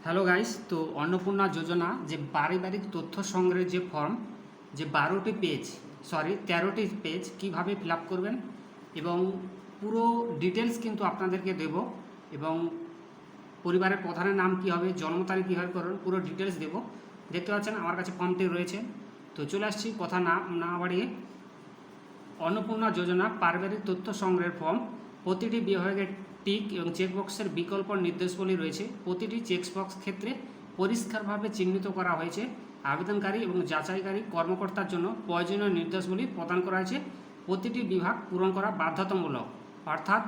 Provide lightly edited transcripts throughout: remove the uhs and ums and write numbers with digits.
Hello guys, তো অন্নপূর্ণা যোজনা যে পারিবারিক তথ্য সংগ্রহের যে ফর্ম, যে 13টি পেজ কিভাবে ফিল আপ করবেন এবং পুরো ডিটেলস কিন্তু আপনাদেরকে দেব। এবং পরিবারের প্রধানের নাম কী হবে, জন্ম তারিখ কীভাবে করবেন, পুরো ডিটেলস দেব। দেখতে পাচ্ছেন আমার কাছে ফর্মটি রয়েছে। তো চলে আসছি কথা না বাড়িয়ে। অন্নপূর্ণা যোজনা পারিবারিক তথ্য সংগ্রহের ফর্ম, প্রতিটি বিভাগের টিক এবং চেকবক্সের বিকল্প নির্দেশাবলী রয়েছে। প্রতিটি চেকবক্স ক্ষেত্রে পরিষ্কারভাবে চিহ্নিত করা হয়েছে। আবেদনকারী এবং যাচাইকারী কর্মকর্তার জন্য প্রয়োজনীয় নির্দেশাবলী প্রদান করা হয়েছে। প্রতিটি বিভাগ পূরণ করা বাধ্যতামূলক, অর্থাৎ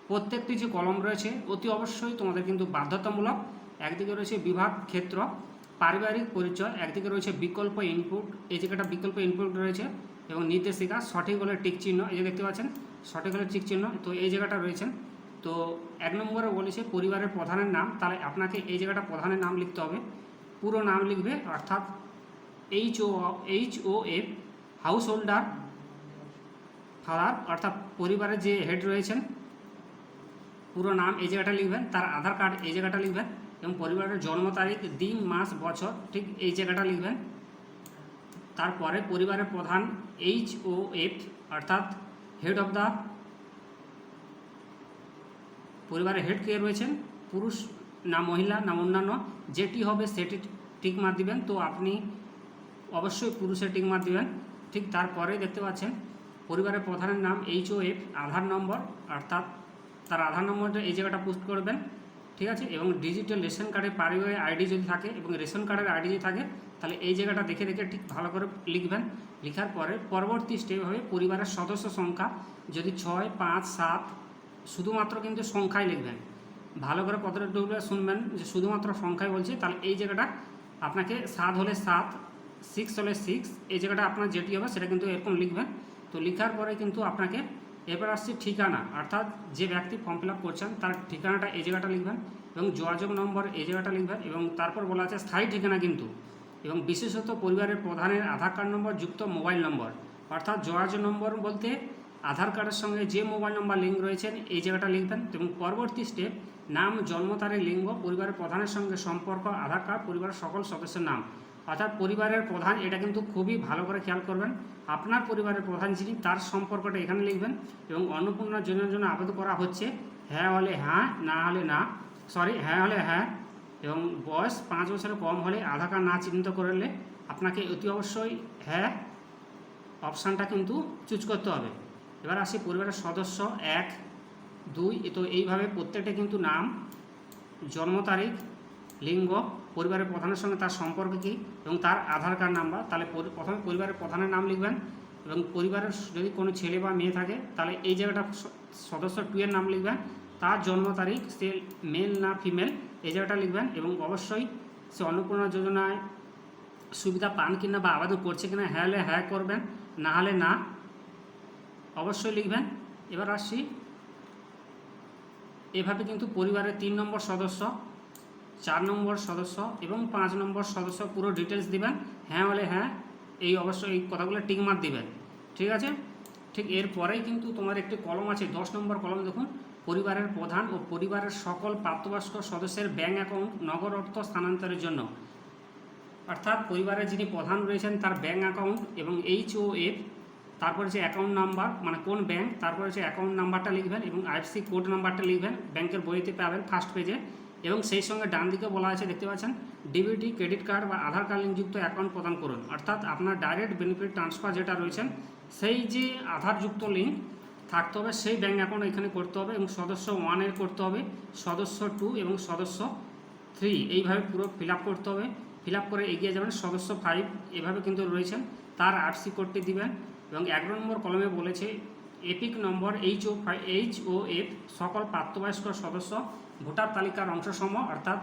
প্রত্যেকটি যে কলম রয়েছে অতি অবশ্যই তোমাদের কিন্তু বাধ্যতামূলক। একদিকে রয়েছে বিভাগ ক্ষেত্র পারিবারিক পরিচয়, একদিকে রয়েছে বিকল্প ইনপুট, এই জায়গাটা বিকল্প ইনপুট রয়েছে, এবং নির্দেশিকা সঠিক হলে টিক চিহ্ন, এই যে দেখতে পাচ্ছেন সঠিক হলে টিক চিহ্ন, তো এই জায়গাটা রয়েছেন। তো 1 নম্বরে বলেছে পরিবারের প্রধানের নাম, তাহলে আপনাকে এই জায়গাটা প্রধানের নাম লিখতে হবে, পুরো নাম লিখবে, অর্থাৎ HOF হাউস হোল্ডার ফাদার, অর্থাৎ পরিবারের যে হেড রয়েছেন পুরো নাম এই জায়গাটা লিখবেন, তার আধার কার্ড এই জায়গাটা লিখবেন, এবং পরিবারের জন্ম তারিখ, দিন, মাস, বছর ঠিক এই জায়গাটা লিখবেন। তারপরে পরিবারের প্রধান HOF, অর্থাৎ হেড অফ দ্য, পরিবারের হেড কে রয়েছেন, পুরুষ না মহিলা না অন্যান্য, যেটি হবে সেটি টিক মার দিবেন। তো আপনি অবশ্যই পুরুষের টিক মার দিবেন। ঠিক তারপরে দেখতে পাচ্ছেন পরিবারের প্রধানের নাম HOF, আধার নম্বর, অর্থাৎ তার আধার নম্বরটা এই জায়গাটা পোস্ট করবেন, ঠিক আছে। এবং ডিজিটাল রেশন কার্ডের পারিবারিক আইডি যদি থাকে এবং রেশন কার্ডের আইডি যদি থাকে তাহলে এই জায়গাটা দেখে দেখে ঠিক ভালো করে লিখবেন। লেখার পরে পরবর্তী স্টেপ হবে পরিবারের সদস্য সংখ্যা, যদি 6, 5, 7, শুধুমাত্র কিন্তু সংখ্যায় লিখবেন। ভালো করে পত্রগুলো শুনবেন যে শুধুমাত্র সংখ্যায় বলছে, তাহলে এই জায়গাটা আপনাকে 7 হলে 7, 6 হলে 6, এই জায়গাটা আপনার যেটি হবে সেটা কিন্তু এরকম লিখবেন। তো লেখার পরে কিন্তু আপনাকে এবার আসছে ঠিকানা, অর্থাৎ যে ব্যক্তি ফর্ম ফিল আপ করছেন তার ঠিকানাটা এই জায়গাটা লিখবেন, এবং যোগাযোগ নম্বর এই জায়গাটা লিখবেন, এবং তারপর বলা আছে স্থায়ী ঠিকানা কিন্তু, এবং বিশেষত পরিবারের প্রধানের আধার কার্ড নম্বর যুক্ত মোবাইল নম্বর, অর্থাৎ যোগাযোগ নম্বর বলতে আধার কার্ডের সঙ্গে যে মোবাইল নম্বর লিঙ্ক রয়েছেন এই জায়গাটা লিখবেন। এবং পরবর্তী স্টেপ নাম, জন্ম তারিখ, লিঙ্গ, পরিবারের প্রধানের সঙ্গে সম্পর্ক, আধার কার্ড, পরিবারের সকল সদস্যের নাম, অর্থাৎ পরিবারের প্রধান, এটা কিন্তু খুবই ভালো করে খেয়াল করবেন। আপনার পরিবারের প্রধান যিনি তার সম্পর্কটা এখানে লিখবেন। এবং অন্নপূর্ণা যোজনার জন্য আবেদন করা হচ্ছে, হ্যাঁ হলে হ্যাঁ, না হলে না, হ্যাঁ হলে হ্যাঁ, এবং বয়স 5 বছরের কম হলে আধার কার্ড না চিহ্নিত করলে আপনাকে অতি অবশ্যই হ্যাঁ অপশানটা কিন্তু চুজ করতে হবে। এবার আসি পরিবারের সদস্য 1, 2, তো এইভাবে প্রত্যেকটা কিন্তু নাম, জন্ম তারিখ, লিঙ্গ, পরিবারের প্রধানের সঙ্গে তার সম্পর্ক কী, এবং তার আধার কার্ড নাম্বার। তাহলে প্রথমে পরিবারের প্রধানের নাম লিখবেন, এবং পরিবারের যদি কোনো ছেলে বা মেয়ে থাকে তাহলে এই জায়গাটা সদস্য 2 এর নাম লিখবেন, তার জন্ম তারিখ, সে মেল না ফিমেল এই জায়গাটা লিখবেন, এবং অবশ্যই সে অন্নপূর্ণা যোজনায় সুবিধা পান কিনা বা আবেদন করছে কিনা, হ্যাঁ হলে হ্যাঁ করবেন, না হলে না অবশ্যই লিখবেন। এবার আসছি এভাবে কিন্তু পরিবারের 3 নম্বর সদস্য, 4 নম্বর সদস্য এবং 5 নম্বর সদস্য পুরো ডিটেলস দিবেন, হ্যাঁ হলে হ্যাঁ, এই অবশ্যই এই কথাগুলো টিক মার্ক দিবেন, ঠিক আছে। ঠিক এরপরেই কিন্তু তোমার একটি কলম আছে, 10 নম্বর কলম, দেখুন পরিবারের প্রধান ও পরিবারের সকল প্রাপ্তবয়স্ক সদস্যের ব্যাঙ্ক অ্যাকাউন্ট নগদ অর্থ স্থানান্তরের জন্য, অর্থাৎ পরিবারের যিনি প্রধান রয়েছেন তার ব্যাঙ্ক অ্যাকাউন্ট এবং HOF, তারপরে যে অ্যাকাউন্ট নাম্বার মানে কোন ব্যাঙ্ক, তারপরে যে অ্যাকাউন্ট নাম্বারটা লিখবেন এবং IFSC কোড নাম্বারটা লিখবেন, ব্যাংকের বইতে পাবেন ফার্স্ট পেজে। এবং সেই সঙ্গে ডান দিকে বলা আছে দেখতে পাচ্ছেন ডিবিটি, ক্রেডিট কার্ড বা আধার কার্ড লিঙ্কযুক্ত অ্যাকাউন্ট প্রদান করুন, অর্থাৎ আপনার ডাইরেক্ট বেনিফিট ট্রান্সফার যেটা রয়েছেন সেই যে আধারযুক্ত লিঙ্ক থাকতে হবে সেই ব্যাঙ্ক অ্যাকাউন্ট এখানে করতে হবে, এবং সদস্য 1 এর করতে হবে, সদস্য 2 এবং সদস্য 3 এইভাবে পুরো ফিল আপ করতে হবে। ফিল আপ করে এগিয়ে যাবেন, সদস্য 5 এভাবে কিন্তু রয়েছেন, তার IFSC কোডটি দিবেন। এবং 1 নম্বর কলমে বলেছে এপিক নম্বর HOF সকল প্রাপ্তবয়স্ক সদস্য ভোটার তালিকার অংশসম, অর্থাৎ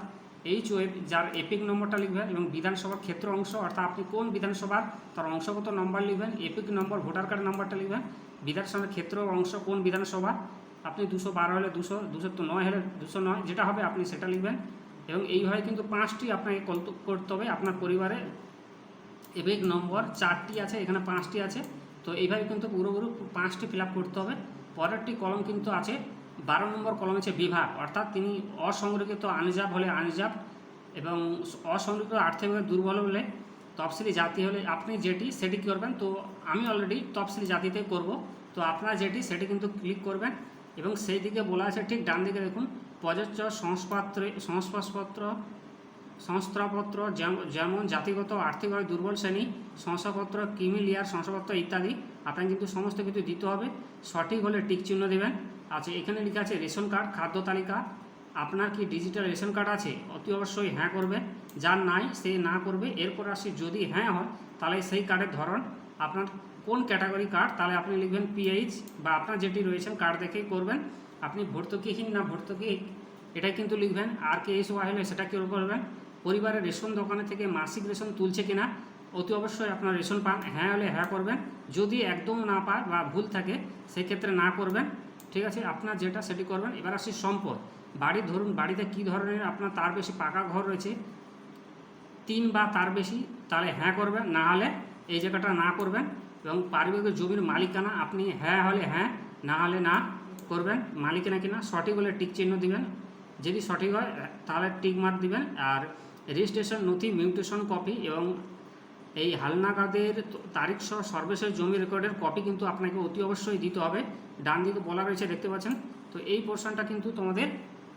HOF যার এপিক নম্বরটা লিখবেন, এবং বিধানসভার ক্ষেত্র অংশ, অর্থাৎ আপনি কোন বিধানসভার তার অংশগত নম্বর লিখবেন, এপিক নম্বর ভোটার কার্ড নম্বরটা লিখবেন, বিধানসভার ক্ষেত্র অংশ কোন বিধানসভা, আপনি 212 হলে 200, 209 হলে 209 যেটা হবে আপনি সেটা লিখবেন। এবং এইভাবে কিন্তু 5টি আপনাকে করতে হবে আপনার পরিবারে, এপিক নম্বর 4টি আছে, এখানে 5টি আছে, তো এইভাবে কিন্তু পুরোপুরি 5টি ফিল আপ করতে হবে। পরেরটি কলম কিন্তু আছে 12 নম্বর কলম হচ্ছে বিভাগ, অর্থাৎ তিনি অসংরক্ষিত আনরিজার্ভ হলে আনরিজার্ভ এবং অসংরক্ষিত আর্থিকভাবে দুর্বল হলে তফসিলি জাতি হলে আপনি যেটি সেটি করবেন। তো আমি অলরেডি তফসিলি জাতিতে করব, তো আপনারা যেটি সেটি কিন্তু ক্লিক করবেন এবং সেই দিকে বলা আছে ঠিক ডান দিকে দেখুন প্রযোজ্য সংস্থাপত্র যেমন জাতিগত আর্থিকভাবে দুর্বল শ্রেণী শংসাপত্র, ক্রিমিলিয়ার শংসাপত্র ইত্যাদি আপনাকে কিন্তু সমস্ত কিছু দিতে হবে। সঠিক হলে টিক চিহ্ন দেবেন। আচ্ছা, এখানে লেখা আছে রেশন কার্ড, খাদ্য তালিকা, আপনার কি ডিজিটাল রেশন কার্ড আছে? অতি অবশ্যই হ্যাঁ করবে, যার নাই সে না করবে। এরপর আসি যদি হ্যাঁ হয় তাহলে সেই কার্ডের ধরন আপনার কোন ক্যাটাগরি কার্ড, তাহলে আপনি লিখবেন পিএইচ বা আপনার যেটি রয়েছেন কার্ড দেখেই করবেন। আপনি ভর্তুকিহীন না ভর্তুকি এটাই কিন্তু লিখবেন। আর কে এস ওয়াই হলে সেটা কেউ করবেন। পরিবারের রেশন দোকানে থেকে মাসিক রেশন তুলছে কিনা, অতি অবশ্যই আপনার রেশন পান, হ্যাঁ হলে হ্যাঁ করবেন। যদি একদম না পায় বা ভুল থাকে সেক্ষেত্রে না করবেন। ঠিক আছে, আপনার যেটা সেটি করবেন। এবার আসি সম্পদ, বাড়ি ধরুন বাড়িতে কী ধরনের আপনার তার বেশি পাকা ঘর রয়েছে 3 বা তার বেশি, তাহলে হ্যাঁ করবেন, না হলে এই জায়গাটা না করবেন। এবং পারিবারিক জমির মালিকানা আপনি হ্যাঁ হলে হ্যাঁ, না হলে না করবেন। মালিকানা কিনা সঠিক হলে টিক চিহ্ন দিবেন, যদি সঠিক হয় তাহলে টিক মার্ক দিবেন। আর রেজিস্ট্রেশন নথি, মিউটেশন কপি এবং এই হালনাগাদের তারিখ সহ সর্বশেষ জমি রেকর্ডের কপি কিন্তু আপনাকে অতি অবশ্যই দিতে হবে। ডান দিকে বলা রয়েছে দেখতে পাচ্ছেন। তো এই পোর্শনটা কিন্তু তোমাদের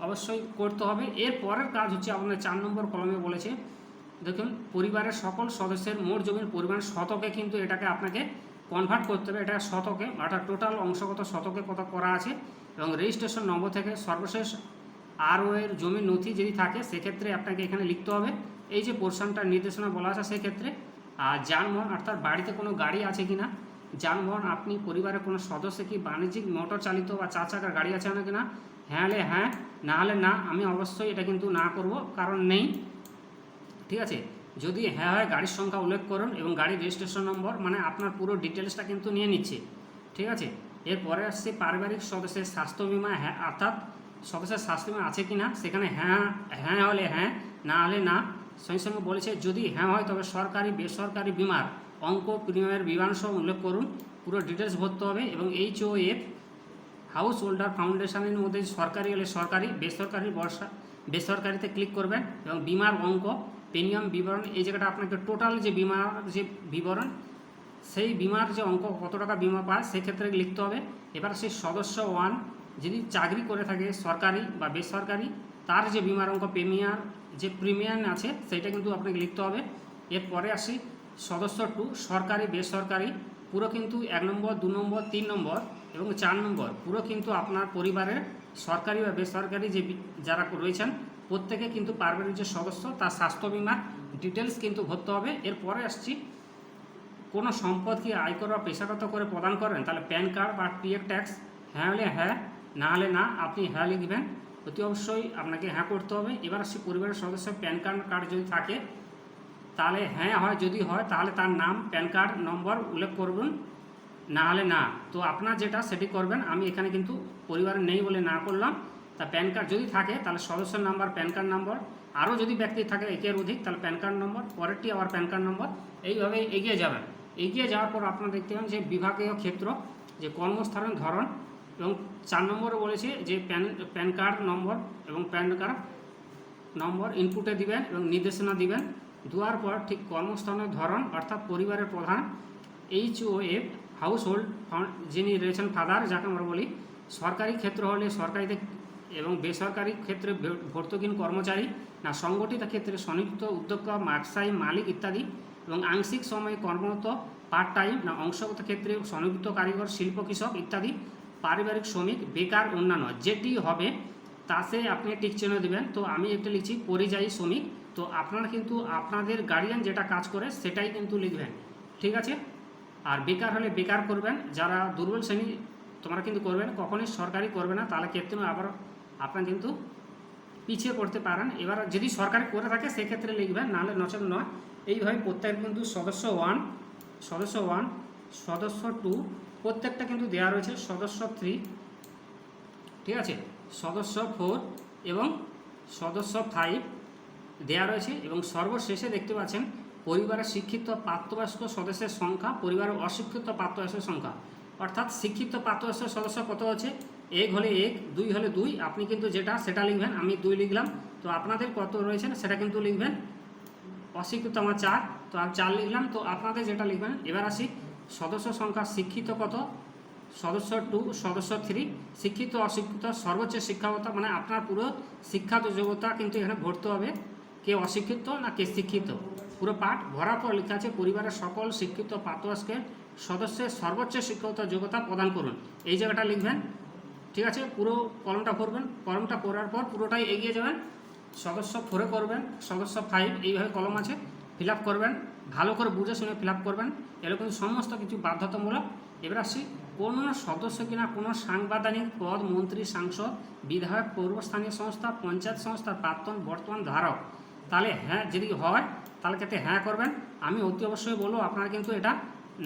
অবশ্যই করতে হবে। এর পরের কাজ হচ্ছে আপনাদের 4 নম্বর কলমে বলেছে দেখুন পরিবারের সকল সদস্যের মোট জমির পরিমাণ শতকে কিন্তু এটাকে আপনাকে কনভার্ট করতে হবে। এটা শতকে, অর্থাৎ টোটাল অংশগত শতকে কত করা আছে এবং রেজিস্ট্রেশন নম্বর থেকে সর্বশেষ আরও এর জমির নথি যদি থাকে সেক্ষেত্রে আপনাকে এখানে লিখতে হবে। এই যে পোর্শনটার নির্দেশনা বলা আছে সেক্ষেত্রে। আর যানবাহন, অর্থাৎ বাড়িতে কোনো গাড়ি আছে কি না, যানবাহন আপনি পরিবারের কোনো সদস্য কি বাণিজ্যিক মোটর চালিত বা 4 চাকার গাড়ি আছে না কিনা, হ্যাঁ হলে হ্যাঁ, না হলে না। আমি অবশ্যই এটা কিন্তু না করব, কারণ নেই। ঠিক আছে, যদি হ্যাঁ হয় গাড়ির সংখ্যা উল্লেখ করুন এবং গাড়ির রেজিস্ট্রেশন নম্বর, মানে আপনার পুরো ডিটেলসটা কিন্তু নিয়ে নিচ্ছে। ঠিক আছে, এরপরে আসছে পারিবারিক সদস্যের স্বাস্থ্য বিমা, হ্যাঁ অর্থাৎ সদস্যের স্বাস্থ্য বিমা আছে কি না, সেখানে হ্যাঁ হ্যাঁ হলে হ্যাঁ, না হলে না। সঙ্গে সঙ্গে বলেছে যদি হ্যাঁ হয় তবে সরকারি বেসরকারি বিমার অঙ্ক প্রিমিয়ামের বিবরণ সহ উল্লেখ করুন, পুরো ডিটেলস ভরতে হবে। এবং HOF হাউস হোল্ডার ফাউন্ডেশনের মধ্যে সরকারি হলে সরকারি, বেসরকারিতে ক্লিক করবেন এবং বিমার অঙ্ক প্রিমিয়াম বিবরণ, এই জায়গাটা আপনাকে টোটাল যে বিমার যে বিবরণ সেই বিমার যে অঙ্ক কত টাকা বিমা পায় সেক্ষেত্রে লিখতে হবে। এবার সেই সদস্য 1 যদি চাকরি করে থাকে সরকারি বা বেসরকারি, তার যে বিমার অঙ্ক প্রিমিয়াম আছে সেইটা কিন্তু আপনাকে লিখতে হবে। এরপরে আসি সদস্য 2 সরকারি বেসরকারি, পুরো কিন্তু 1 নম্বর 2 নম্বর 3 নম্বর এবং 4 নম্বর পুরো কিন্তু আপনার পরিবারের সরকারি বা বেসরকারি যে যারা রয়েছেন প্রত্যেকে কিন্তু পারিবারিক যে সদস্য তার স্বাস্থ্য বিমার ডিটেলস কিন্তু ভরতে হবে। এরপরে আসছি কোনো সম্পদ কি আয়কর বা পেশাগত করে প্রদান করেন, তাহলে প্যান কার্ড বা টিএফ ট্যাক্স, হ্যাঁ হলে হ্যাঁ, না হলে না। আপনি হ্যাঁ লিখবেন, অতি অবশ্যই আপনাকে হ্যাঁ করতে হবে। এবার আসছি পরিবারের সদস্য প্যান কার্ড যদি থাকে তাহলে হ্যাঁ হয়, যদি হয় তাহলে তার নাম প্যান কার্ড নম্বর উল্লেখ করবেন, না হলে না। তো আপনার যেটা সেটি করবেন। আমি এখানে কিন্তু পরিবারে নেই বলে না করলাম। তা প্যান কার্ড যদি থাকে তাহলে সদস্যের নাম্বার, প্যান কার্ড নম্বর, আরও যদি ব্যক্তি থাকে একের অধিক তাহলে প্যান কার্ড নম্বর, পরেরটি আবার প্যান কার্ড নম্বর, এইভাবে এগিয়ে যাবেন। এগিয়ে যাওয়ার পর আপনারা দেখতে পাবেন যে বিভাগীয় ক্ষেত্র, যে কর্মস্থানের ধরন এবং 4 নম্বরে বলেছে যে প্যান কার্ড নম্বর এবং প্যান কার্ড নম্বর ইনপুটে দিবেন এবং নির্দেশনা দিবেন। দেওয়ার পর ঠিক কর্মস্থানের ধরন অর্থাৎ পরিবারের প্রধান, HOF হাউস হোল্ড যিনি রয়েছেন ফাদার, যাকে আমরা বলি। সরকারি ক্ষেত্র হলে সরকারিতে এবং বেসরকারি ক্ষেত্রে ভর্তুকিহীন কর্মচারী, না সংগঠিত ক্ষেত্রে সংযুক্ত উদ্যোক্তা, ব্যবসায়ী মালিক ইত্যাদি। এবং আংশিক সময়ে কর্মরত পার্ট টাইম, না অংশগত ক্ষেত্রে সংযুক্ত কারিগর, শিল্প কৃষক ইত্যাদি। পারিবারিক শ্রমিক, বেকার, অন্যান্য, যেটি হবে তাতে আপনি টিক চিহ্ন দেবেন। তো আমি একটা লিখছি পরিযায়ী শ্রমিক। তো আপনারা কিন্তু আপনাদের গার্ডিয়ান যেটা কাজ করে সেটাই কিন্তু লিখবেন। ঠিক আছে, আর বেকার হলে বেকার করবেন, যারা দুর্বল শ্রেণী তোমরা কিন্তু করবেন, কখনোই সরকারি করবে না, তাহলে ক্ষেত্রে আবার আপনারা কিন্তু পিছিয়ে পড়তে পারেন। এবার যদি সরকারি করে থাকে সেক্ষেত্রে লিখবেন, নাহলে নচেত নয়। এইভাবে প্রত্যেক কিন্তু সদস্য 1, সদস্য 2 প্রত্যেকটা কিন্তু দেওয়া রয়েছে, সদস্য 3, ঠিক আছে, সদস্য 4 এবং সদস্য 5 দেওয়া রয়েছে। এবং সর্বশেষে দেখতে পাচ্ছেন পরিবারের শিক্ষিত প্রাপ্তবয়স্ক সদস্যের সংখ্যা, পরিবারের অশিক্ষিত প্রাপ্তবয়স্কের সংখ্যা। অর্থাৎ শিক্ষিত প্রাপ্তবয়স্ক সদস্য কত আছে এক হলে এক, দুই হলে দুই, আপনি কিন্তু যেটা সেটা লিখবেন, আমি 2 লিখলাম। তো আপনাদের কত রয়েছেন সেটা কিন্তু লিখবেন। অশিক্ষিত আমার 4, তো আমি 4 লিখলাম। তো আপনাদের যেটা লিখবেন। এবার আসি সদস্য সংখ্যা, শিক্ষিত কত, সদস্য 2, সদস্য 3, শিক্ষিত অশিক্ষিত, সর্বোচ্চ শিক্ষাগত, মানে আপনার পুরো শিক্ষাগত যোগ্যতা কিন্তু এখানে ভরতে হবে, কে অশিক্ষিত না কে শিক্ষিত, পুরো পাঠ ভরার পর লেখা আছে পরিবারের সকল শিক্ষিত প্রাপ্তবয়স্কের সদস্যের সর্বোচ্চ শিক্ষাগত যোগ্যতা প্রদান করুন, এই জায়গাটা লিখবেন। ঠিক আছে, পুরো কলমটা পড়বেন, কলমটা পড়ার পর পুরোটাই এগিয়ে যাবেন, সদস্য 4 করবেন, সদস্য 5, এইভাবে কলম আছে ফিল আপ করবেন, ভালো করে বুঝে শুনে ফিল আপ করবেন, এগুলো কিন্তু সমস্ত কিছু বাধ্যতামূলক। এবার আসি কোন সদস্য কিনা কোনো সাংবিধানিক পদ, মন্ত্রী, সাংসদ, বিধায়ক, পৌরস্থানীয় সংস্থা, পঞ্চায়েত সংস্থার প্রাক্তন বর্তমান ধারক, তাহলে হ্যাঁ যদি হয় তাহলে ক্ষেত্রে হ্যাঁ করবেন। আমি অতি অবশ্যই বলবো আপনারা কিন্তু এটা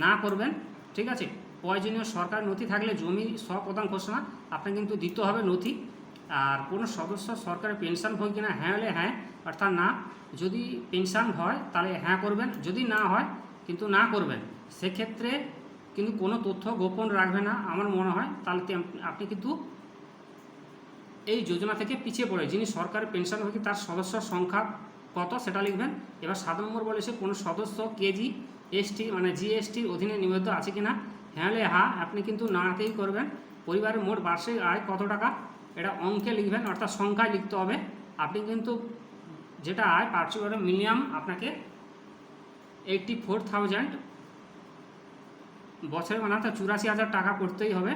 না করবেন। ঠিক আছে, প্রয়োজনীয় সরকারি নথি থাকলে জমি স্বপ্রদান ঘোষণা আপনাকে কিন্তু দিতে হবে নথি। আর কোনো সদস্য সরকারি পেনশন হয় কিনা, হ্যাঁ হলে হ্যাঁ, অর্থাৎ না, যদি পেনশন হয় তাহলে হ্যাঁ করবেন, যদি না হয় কিন্তু না করবেন। সেক্ষেত্রে কিন্তু কোনো তথ্য গোপন রাখবে না আমার মনে হয়, তাহলে আপনি কিন্তু এই যোজনা থেকে পিছিয়ে পড়ে। যিনি সরকারি পেনশন হয় তার সদস্য সংখ্যা কত সেটা লিখবেন। এবার 7 নম্বর বলেছে কোনো সদস্য কেজি এসটি মানে জিএসটির অধীনে নিবন্ধিত আছে কিনা, হ্যাঁ হলে হ্যাঁ, আপনি কিন্তু নাতেই করবেন। পরিবারের মোট বার্ষিক আয় কত টাকা, এটা অঙ্কে লিখবেন, অর্থাৎ সংখ্যায় লিখতে হবে। আপনি কিন্তু যেটা আয় পার্টিকুলার মিনিমাম আপনাকে 84,000 বছরে, মানে অর্থাৎ 84,000 টাকা করতেই হবে।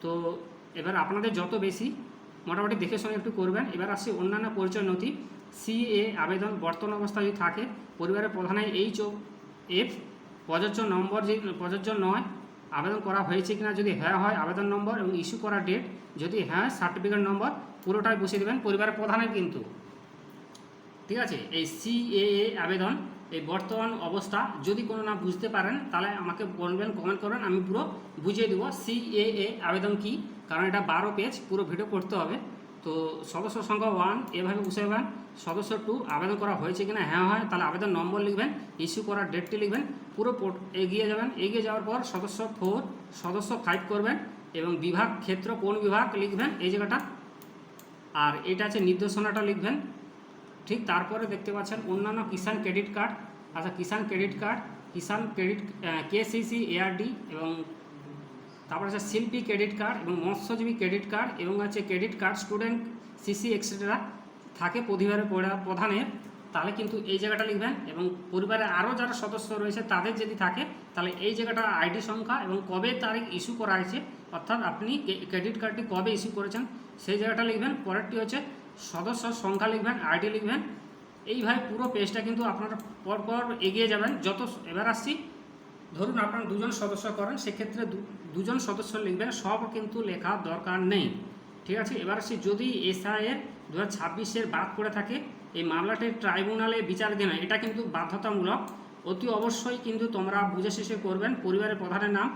তো এবার আপনাদের যত বেশি মোটামুটি দেখে শুনে একটু করবেন। এবার আসছি অন্যান্য পরিচয় নথি, সিএ আবেদন বর্তমান অবস্থা যদি থাকে, পরিবারের প্রধানের HOF প্রযোজ্য নম্বর যদি প্রযোজ্য নয়, আবেদন করা হয়েছে কিনা, যদি হ্যাঁ হয় আবেদন নম্বর এবং ইস্যু করার ডেট, যদি হ্যাঁ সার্টিফিকেট নম্বর, পুরোটাই বসিয়ে দেবেন পরিবারের প্রধানের কিন্তু। ঠিক আছে, এই সিএএ আবেদন এই বর্তমান অবস্থা যদি কোনো না বুঝতে পারেন তাহলে আমাকে বলবেন, কমেন্ট করবেন, আমি পুরো বুঝিয়ে দেবো সিএএ আবেদন কি, কারণ এটা 12 পেজ পুরো ভিডিও করতে হবে। তো সদস্য সংখ্যা 1 এভাবে বসাবেন, সদস্য 2 আবেদন করা হয়েছে কিনা, হ্যাঁ হয় তাহলে আবেদন নম্বর লিখবেন, ইস্যু করার ডেটটি লিখবেন, পুরো এগিয়ে যাবেন। এগিয়ে যাওয়ার পর সদস্য 4, সদস্য 5 করবেন এবং বিভাগ ক্ষেত্র কোন বিভাগ লিখবেন এই জায়গাটা, আর এটা আছে নির্দেশনাটা লিখবেন। ঠিক তারপরে দেখতে পাচ্ছেন অন্যান্য কিষাণ ক্রেডিট কার্ড, আচ্ছা কিষাণ ক্রেডিট কার্ড, কিষাণ ক্রেডিট KCC ARD, এবং তারপর আছে শিল্পী ক্রেডিট কার্ড এবং মৎস্যজীবী ক্রেডিট কার্ড, এবং আছে credit card student CC etcetera থাকে পরিবারের প্রধানের, তাহলে কিন্তু এই জায়গাটা লিখবেন। এবং পরিবারের আরও যারা সদস্য রয়েছে তাদের যদি থাকে তাহলে এই জায়গাটা আইডি সংখ্যা এবং কবে তারিখ ইস্যু করা হয়েছে, অর্থাৎ আপনি ক্রেডিট কার্ডটি কবে ইস্যু করেছেন সেই জায়গাটা লিখবেন। পরেরটি হচ্ছে সদস্য সংখ্যা লিখবেন, আইডি লিখবেন। এইভাবে পুরো পেজটা কিন্তু আপনারা পরপর এগিয়ে যাবেন যত। এবার আসছি, ধরুন আপনারা 2 জন সদস্য করেন, সেক্ষেত্রে 2 জন সদস্য লিখবেন, সব কিন্তু লেখার দরকার নেই। ঠিক আছে, এবার আসছি যদি SIA 2026 বাদ করে থাকে, এই মামলাটি ট্রাইব্যুনালে বিচারাধীন, এটা কিন্তু বাধ্যতামূলক, অতি অবশ্যই কিন্তু তোমরা বুঝে শেষে করবেন। পরিবারের প্রধানের নাম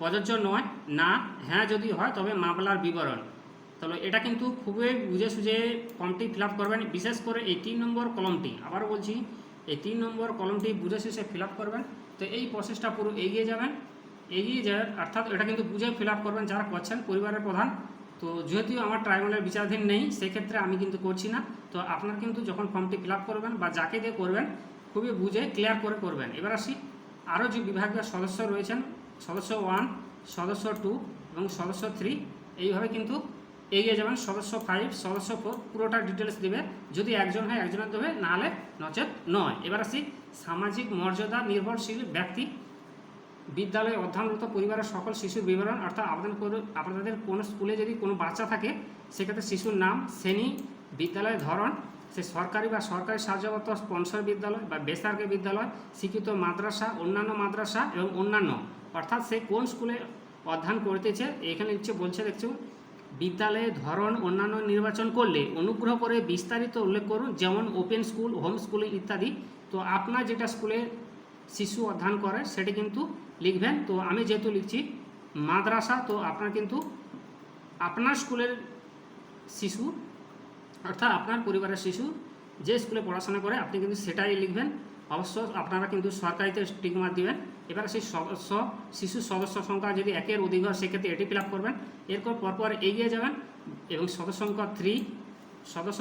প্রযোজ্য নয়, না, হ্যাঁ যদি হয় তবে মামলার বিবরণ, তাহলে এটা কিন্তু খুবই বুঝে সুঝে ফর্মটি ফিল আপ করবেন। বিশেষ করে এই 3 নম্বর কলমটি, আবারও বলছি এই 3 নম্বর কলমটি বুঝে শেষে ফিল আপ করবেন। তো এই প্রসেসটা পুরো এগিয়ে যাবেন, এগিয়ে যায়, অর্থাৎ এটা কিন্তু বুঝে ফিল আপ করবেন যারা করছেন পরিবারের প্রধান। তো যেহেতু আমার ট্রাইব্যুনালের বিচারাধীন নেই সেক্ষেত্রে আমি কিন্তু করছি না। তো আপনার কিন্তু যখন ফর্মটি ফিল আপ করবেন বা যাকে দিয়ে করবেন খুবই বুঝে ক্লিয়ার করে করবেন। এবার আসি আরও যে বিভাগীয় সদস্য রয়েছেন, সদস্য 1, সদস্য 2 এবং সদস্য 3, এইভাবে কিন্তু এগিয়ে যাবেন। সদস্য 5, সদস্য 4 পুরোটা ডিটেলস দেবে, যদি একজন হয় একজনের দেবে, নাহলে নচেত নয়। এবার আসি সামাজিক মর্যাদা নির্ভরশীল ব্যক্তি, বিদ্যালয়ে অধ্যয়নরত পরিবারের সকল শিশুর বিবরণ, অর্থাৎ আপনাদের কোনো স্কুলে যদি কোনো বাচ্চা থাকে সেক্ষেত্রে শিশুর নাম, শ্রেণী, বিদ্যালয়ের ধরন, সে সরকারি বা সরকারি সাহায্যপ্রাপ্ত স্পন্সর বিদ্যালয় বা বেসরকারি বিদ্যালয়, স্বীকৃত মাদ্রাসা, অন্যান্য মাদ্রাসা এবং অন্যান্য, অর্থাৎ সে কোন স্কুলে অধ্যয়ন করতেছে। এখানে বলছে দেখছো বিদ্যালয়ের ধরন অন্যান্য নির্বাচন করলে অনুগ্রহ করে বিস্তারিত উল্লেখ করুন, যেমন ওপেন স্কুল, হোম স্কুলিং ইত্যাদি। তো আপনার যেটা স্কুলে শিশু অধ্যয়ন করে সেটি কিন্তু লিখবেন। তো আমি যেহেতু লিখছি মাদ্রাসা, তো আপনার কিন্তু আপনার স্কুলের শিশু, অর্থাৎ আপনার পরিবারের শিশু যে স্কুলে পড়াশোনা করে আপনি কিন্তু সেটাই লিখবেন। অবশ্য আপনারা কিন্তু সরকারিতে টিক মার্ক দিবেন। এবার সেই শিশুর সদস্য সংখ্যা যদি 1-এর অধিক হয় সেক্ষেত্রে এটি ফিল আপ করবেন। এরপর পরপর এগিয়ে যাবেন এবং সদস্য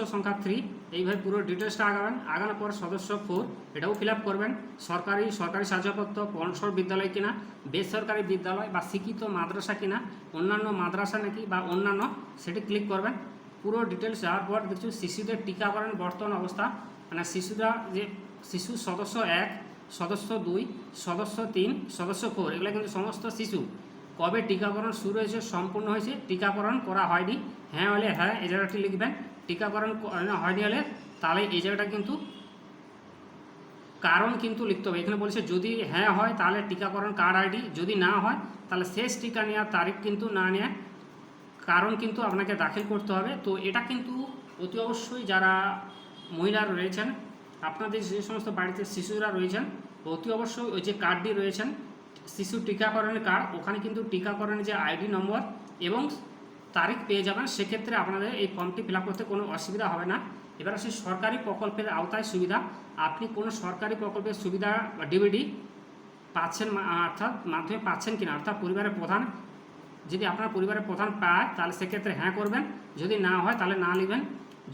সংখ্যা 3 এইভাবে পুরো ডিটেলসটা আগানোর পর সদস্য 4 এটাও ফিল আপ করবেন। সরকারি সাহায্যপত্র, পৌরসর বিদ্যালয় কিনা, বেসরকারি বিদ্যালয় বা শিক্ষিত মাদ্রাসা কিনা, অন্যান্য মাদ্রাসা নাকি বা অন্যান্য, সেটি ক্লিক করবেন। পুরো ডিটেলস যাওয়ার পর দেখছি শিশুদের টিকাকরণ বর্তমান অবস্থা, মানে শিশুরা যে শিশু সদস্য 1, সদস্য 2, সদস্য 3, সদস্য 4 এগুলো কিন্তু সমস্ত শিশু। কবে টিকাকরণ শুরু হয়েছে, সম্পূর্ণ হয়েছে, টিকাকরণ করা হয়নি, হ্যাঁ হলে হ্যাঁ এই জায়গাটি লিখবেন। টিকাকরণ হয়নি হলে তাহলে এই জায়গাটা কিন্তু কারণ কিন্তু লিখতে হবে। এখানে বলছে যদি হ্যাঁ হয় তাহলে টিকাকরণ কার্ড আইডি, যদি না হয় তাহলে শেষ টিকা নেওয়ার তারিখ কিন্তু না নেওয়ার কারণ কিন্তু আপনাকে দাখিল করতে হবে। তো এটা কিন্তু অতি অবশ্যই যারা মহিলা রয়েছেন, আপনাদের যে সমস্ত বাড়িতে শিশুরা রয়েছেন, অতি অবশ্যই ওই যে কার্ডটি রয়েছেন শিশু টিকাকরণের কার্ড, ওখানে কিন্তু টিকাকরণের যে আইডি নম্বর এবং তারিখ পেয়ে যাবেন। সেক্ষেত্রে আপনাদের এই ফর্মটি ফিল আপ করতে কোনো অসুবিধা হবে না। এবার আসি সরকারি প্রকল্পের আওতায় সুবিধা। আপনি কোনো সরকারি প্রকল্পের সুবিধা বা ডিবিডি পাচ্ছেন, অর্থাৎ মাধ্যমে পাচ্ছেন কিনা, অর্থাৎ পরিবারের প্রধান, যদি আপনার পরিবারের প্রধান পায় তাহলে সেক্ষেত্রে হ্যাঁ করবেন, যদি না হয় তাহলে না লিখবেন।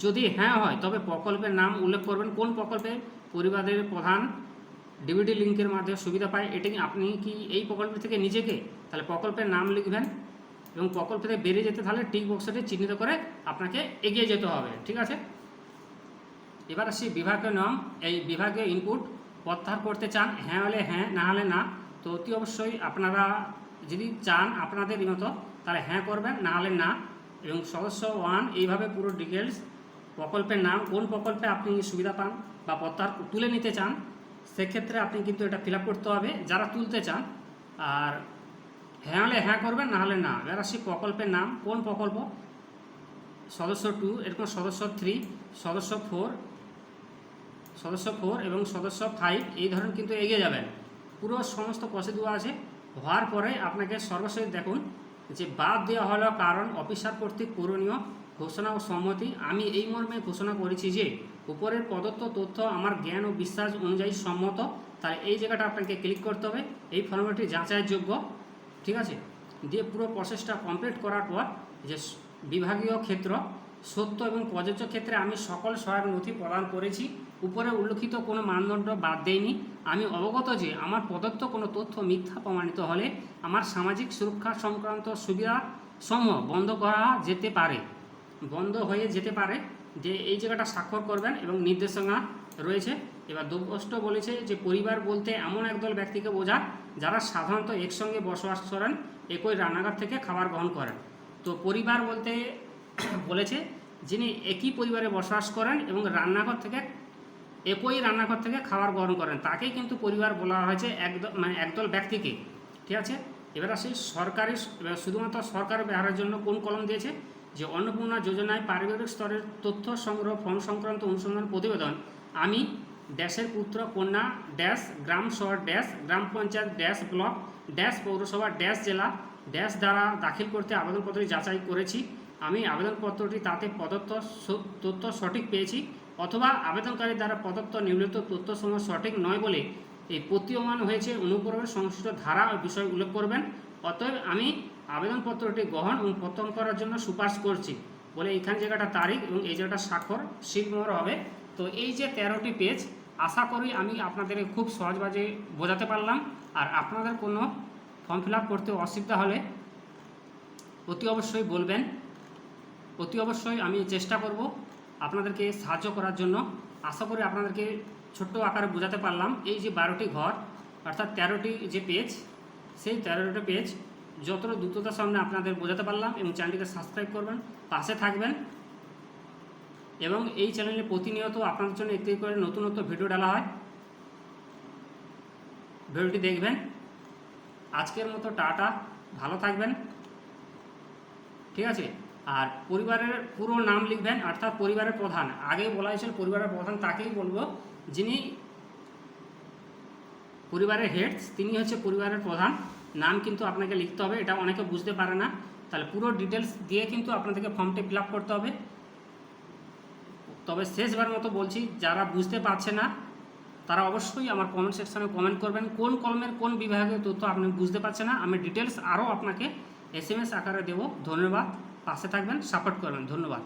যদি হ্যাঁ হয় তবে প্রকল্পের নাম উল্লেখ করবেন, কোন প্রকল্পে পরিবারের প্রধান ডিবিডি লিঙ্কের মাধ্যমে সুবিধা পায়, এটি আপনি কি এই প্রকল্প থেকে নিজেকে, তাহলে প্রকল্পের নাম লিখবেন এবং প্রকল্প থেকে বেরিয়ে যেতে তাহলে টিক বক্সটি চিহ্নিত করে আপনাকে এগিয়ে যেতে হবে, ঠিক আছে। এবার আসি বিভাগীয় নাম। এই বিভাগীয় ইনপুট প্রত্যাহার করতে চান, হ্যাঁ হলে হ্যাঁ, না হলে না। তো অতি অবশ্যই আপনারা যদি চান আপনাদের মতো তাহলে হ্যাঁ করবেন, না হলে না। এবং সদস্য 1 এইভাবে পুরো ডিটেলস, প্রকল্পের নাম, কোন প্রকল্পে আপনি সুবিধা পান বা প্রত্যাহার তুলে নিতে চান, সেক্ষেত্রে আপনি কিন্তু এটা ফিল আপ করতে হবে যারা তুলতে চান। আর হ্যাঁ হলে হ্যাঁ করবেন, না হলে না। এবার আসি প্রকল্পের নাম, কোন প্রকল্প, সদস্য 2, এরকম সদস্য 3, সদস্য 4 এবং সদস্য 5 এই ধরনের কিন্তু এগিয়ে যাবেন। পুরো সমস্ত প্রসিডিউর আছে। হওয়ার পরে আপনাকে সর্বশেষ দেখুন যে বাদ দেওয়া হলো কারণ অফিসার কর্তৃক পূরণীয় ঘোষণা ও সম্মতি। আমি এই মর্মে ঘোষণা করেছি যে উপরের প্রদত্ত তথ্য আমার জ্ঞান ও বিশ্বাস অনুযায়ী সম্মত। তাহলে এই জায়গাটা আপনাকে ক্লিক করতে হবে, এই ফর্মেটটি যাচাইয়ের যোগ্য, ঠিক আছে। দিয়ে পুরো প্রসেসটা কমপ্লিট করার পর যে বিভাগীয় ক্ষেত্র সত্য এবং প্রযোজ্য ক্ষেত্রে আমি সকল সহায়ক নথি প্রদান করেছি, উপরে উল্লেখিত কোনো মানদণ্ড বাদ দেয়নি। আমি অবগত যে আমার প্রদত্ত কোনো তথ্য মিথ্যা প্রমাণিত হলে আমার সামাজিক সুরক্ষা সংক্রান্ত সুবিধাসমূহ বন্ধ হয়ে যেতে পারে। যে এই জায়গাটা স্বাক্ষর করবেন এবং নির্দেশনা রয়েছে। এবার 2 বলেছে যে পরিবার বলতে এমন একদল ব্যক্তিকে বোঝায় যারা সাধারণত একসঙ্গে বসবাস করেন, একই রান্নাঘর থেকে খাবার গ্রহণ করেন। তো পরিবার বলতে বলেছে যিনি একই পরিবারে বসবাস করেন এবং একই রান্নাঘর থেকে খাবার গ্রহণ করেন, তাকেই কিন্তু পরিবার বলা হয়েছে, একদল ব্যক্তিকে, ঠিক আছে। এবার আসি শুধুমাত্র সরকারি ব্যবহারের জন্য কোন কলম দিয়েছে, যে অন্নপূর্ণা যোজনায় পারিবারিক স্তরের তথ্য সংগ্রহ ফর্ম সংক্রান্ত অনুসন্ধান প্রতিবেদন আমি ড্যাশের পুত্র কন্যা ড্যাশ গ্রাম শহর ড্যাশ গ্রাম পঞ্চায়েত ড্যাশ ব্লক ড্যাশ পৌরসভা ড্যাশ জেলা ড্যাশ দ্বারা দাখিল করতে আবেদনপত্রটি যাচাই করেছি। আমি আবেদনপত্রটি তাতে প্রদত্ত তথ্য সঠিক পেয়েছি, অথবা আবেদনকারী দ্বারা প্রদত্ত নিম্নলিখিত তথ্যসমূহ সঠিক নয় বলে এই প্রতীয়মান হয়েছে, অনুপূরকের সংশ্লিষ্ট ধারা ও বিষয় উল্লেখ করবেন। অতএব আমি আবেদনপত্রটি গ্রহণ এবং প্রত্যাখ্যান করার জন্য সুপারিশ করছি বলে এইখান জায়গাটা তারিখ এবং এই জায়গাটা স্বাক্ষর শিলমোহর হবে। তো এই যে 13টি পেজ, আশা করি আমি আপনাদের খুব সহজভাবে বোঝাতে পারলাম। আর আপনাদের কোনো ফর্ম ফিল আপ করতে অসুবিধা হলে অতি অবশ্যই বলবেন, অতি অবশ্যই আমি চেষ্টা করব আপনাদেরকে সাহায্য করার জন্য। আশা করি আপনাদেরকে ছোট্ট আকারে বোঝাতে পারলাম। এই যে 12টি ঘর অর্থাৎ 13টি যে পেজ, সেই 13টি পেজ যতটা দ্রুততার সামনে আপনাদের বোঝাতে পারলাম। এবং চ্যানেলটিকে সাবস্ক্রাইব করবেন, পাশে থাকবেন এবং এই চ্যানেলে প্রতিনিয়ত আপনাদের জন্য একটি করে নতুন ভিডিও ডালা হয়, ভিডিওটি দেখবেন। আজকের মতো টাটা, ভালো থাকবেন, ঠিক আছে। আর পরিবারের পুরো নাম লিখবেন, অর্থাৎ পরিবারের প্রধান, আগেই বলা হয়েছিল পরিবারের প্রধান তাকেই বলবো, যিনি পরিবারের হেড তিনি হচ্ছে পরিবারের প্রধান। নাম কিন্তু আপনাকে লিখতে হবে, এটা অনেকে বুঝতে পারে না। তাহলে পুরো ডিটেলস দিয়ে কিন্তু আপনাদেরকে ফর্মটি ফিল আপ করতে হবে। তবে শেষবার মতো বলছি, যারা বুঝতে পারছে না তারা অবশ্যই আমার কমেন্ট সেকশনে কমেন্ট করবেন কোন কলমের কোন বিভাগের তথ্য আপনি বুঝতে পারছেন না। আমি ডিটেলস আরও আপনাকে SMS আকারে দেবো। ধন্যবাদ, পাশে থাকবেন, সাপোর্ট করবেন। ধন্যবাদ।